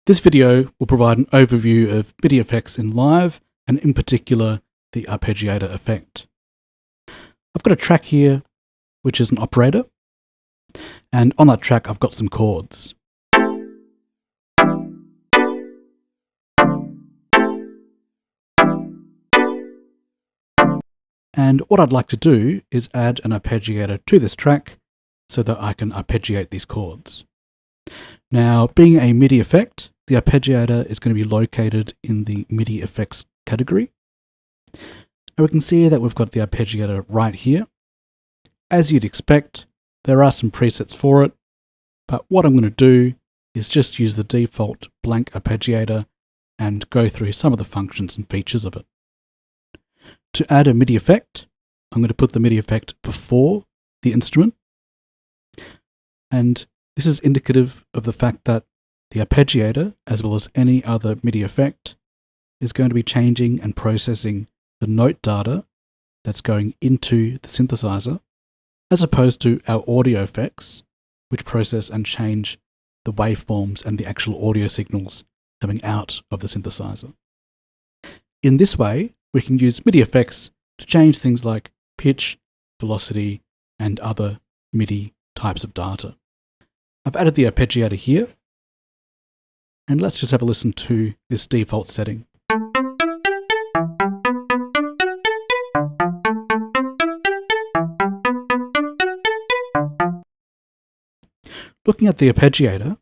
This video will provide an overview of MIDI effects in Live, and in particular, the Arpeggiator effect. I've got a track here, which is an operator, and on that track I've got some chords. And what I'd like to do is add an arpeggiator to this track so that I can arpeggiate these chords. Now, being a MIDI effect, the arpeggiator is going to be located in the MIDI effects category. And we can see that we've got the arpeggiator right here. As you'd expect, there are some presets for it, but what I'm going to do is just use the default blank arpeggiator and go through some of the functions and features of it. To add a MIDI effect, I'm going to put the MIDI effect before the instrument. And this is indicative of the fact that the arpeggiator, as well as any other MIDI effect, is going to be changing and processing the note data that's going into the synthesizer, as opposed to our audio effects, which process and change the waveforms and the actual audio signals coming out of the synthesizer. In this way, we can use MIDI effects to change things like pitch, velocity, and other MIDI types of data. I've added the arpeggiator here, and let's just have a listen to this default setting. Looking at the arpeggiator,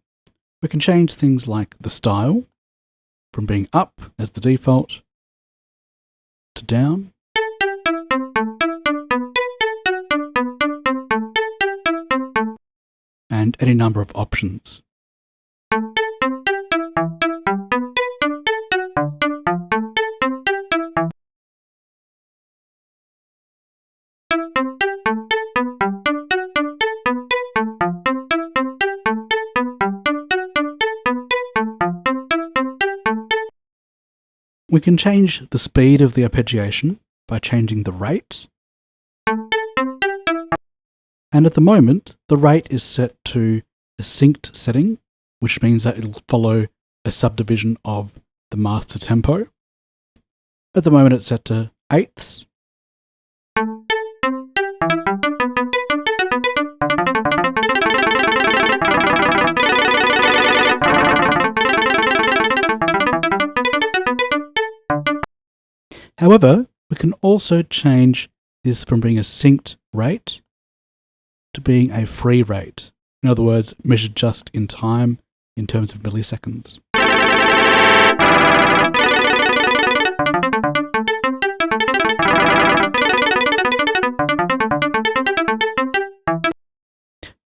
we can change things like the style from being up as the default to down, and any number of options. We can change the speed of the arpeggiation by changing the rate. And at the moment, the rate is set to a synced setting, which means that it'll follow a subdivision of the master tempo. At the moment, it's set to eighths. However, we can also change this from being a synced rate to being a free rate. In other words, measured just in time in terms of milliseconds.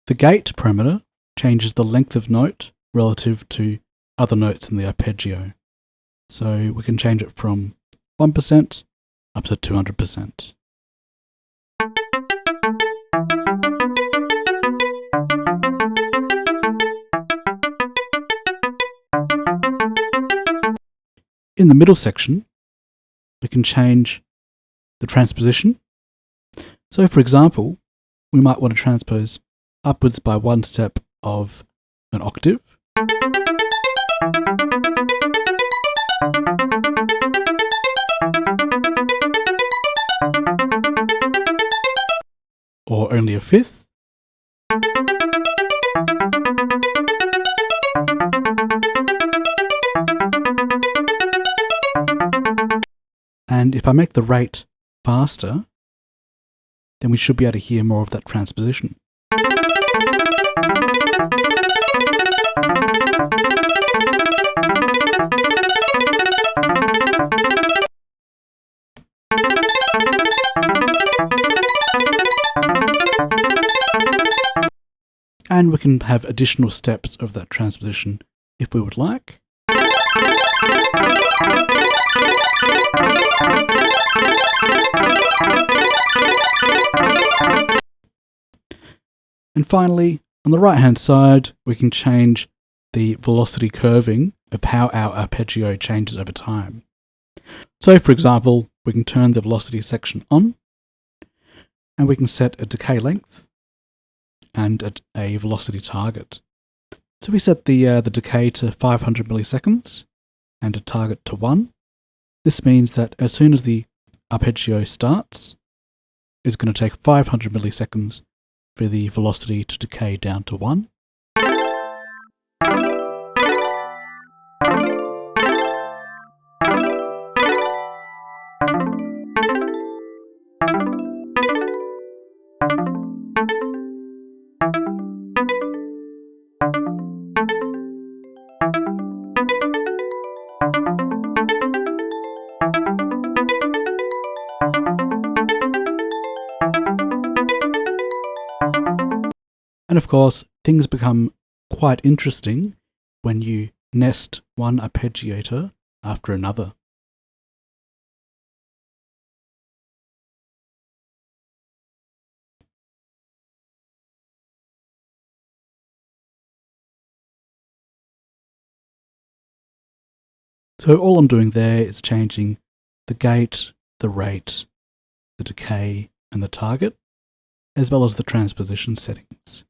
The gate parameter changes the length of note relative to other notes in the arpeggio. So we can change it from 1% up to 200%. In the middle section, we can change the transposition. So for example, we might want to transpose upwards by one step of an octave. Or only a fifth. And if I make the rate faster, then we should be able to hear more of that transposition. And we can have additional steps of that transposition if we would like. And finally, on the right hand side, we can change the velocity curving of how our arpeggio changes over time. So for example, we can turn the velocity section on, and we can set a decay length and a velocity target. So we set the decay to 500 milliseconds and a target to 1. This means that as soon as the arpeggio starts, it's going to take 500 milliseconds for the velocity to decay down to 1. And of course, things become quite interesting when you nest one arpeggiator after another. So all I'm doing there is changing the gate, the rate, the decay, and the target, as well as the transposition settings.